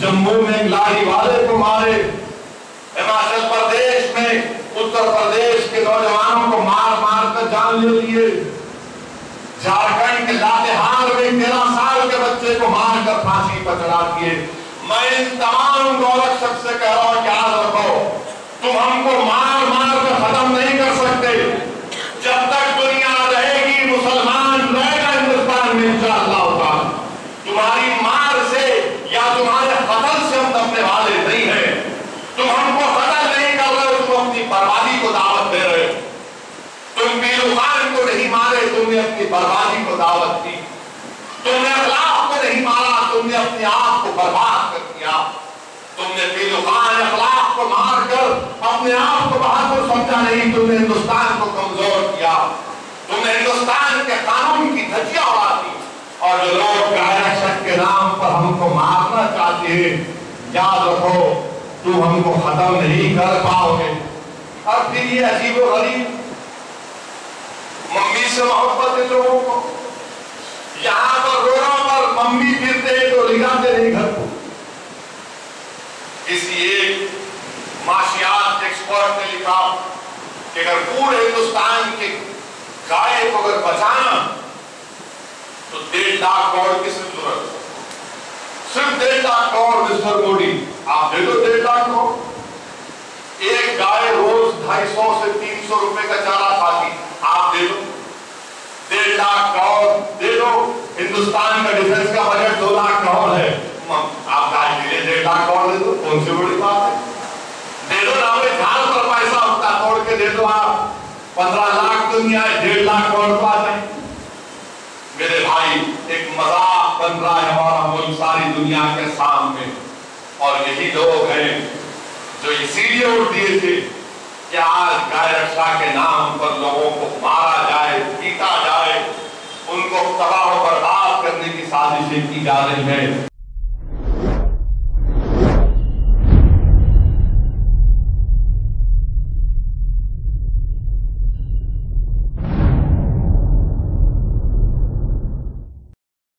जम्मू में लारी वाले को मारे, हिमाचल प्रदेश में, उत्तर प्रदेश के नौजवानों को मार मार कर जान ले लिए, झारखंड के लातेहार में 13 साल के बच्चे को मार कर फांसी पर चढ़ा दिए। मैं इन तमाम गौरक्षक से कह रहा हूं, याद रखो, तुम हमको मार मार कर खत्म नहीं कर सकते। जब तक दुनिया रहेगी, मुसलमान रहेगा हिंदुस्तान में इंशाअल्लाह ताला। तुम्हारी मार से या तुम्हारे कत्ल से हम दबने वाले नहीं है। तुम हमको कत्ल नहीं कर रहे हो, तुम अपनी बर्बादी को दावत दे रहे हो। तुम पीलू खान को नहीं मारे, तुमने अपनी बर्बादी को दावत दी। तुमने अखलाक को नहीं मारा, तुमने अपने आप को बर्बाद कर दिया। तुमने पीलू खान अखलाक को मारकर अपने आप को बहादुर समझा नहीं, तुमने हिंदुस्तान को कमजोर किया। तुमने हिंदुस्तान के कानून की धज्जियां उड़ा दी। और जो लोग गायरक्षक के नाम पर हमको मारना चाहते हैं, याद रखो, तुम हमको खत्म नहीं कर पाओगे। और फिर ये अजीबोगरीब मम्मी से मोहब्बत है लोगों को। यहाँ पर रोडों पर मम्मी फिरते तो लिगाते नहीं घर को। किसी एक माशियात एक्सपर्ट ने लिखा कि अगर पूरे हिंदुस्तान के गाय को अगर बचाना तो 1.5 लाख करोड़ की जरूरत, सिर्फ 1.5 लाख करोड़। मिस्टर मोदी, आप दे दो 1.5 लाख करोड़। एक गाय रोज 250 से 300 रुपए का चारा खाती, आप दे दो 1.5 लाख करोड़ दे दो। हिंदुस्तान का डिफेंस का बजट 2 लाख करोड़ है, आप गाय के लिए 1.5 लाख करोड़ दे दो, कौन सी बड़ी बात है? दे दो ना, हमें झाड़ पर पैसा होता तोड़ के दे दो। आप 15 लाख दुनिया 1.5 लाख करोड़ को आ जाए। मेरे भाई, एक मजाक बन रहा है हमारा मुल्क सारी दुनिया के सामने। और यही लोग हैं जो इसीलिए वोट दिए थे कि आज गाय रक्षा के नाम पर लोगों को मारा जाए, पीटा जाए, उनको तबाह और बर्बाद करने की साजिशें की जा रही है।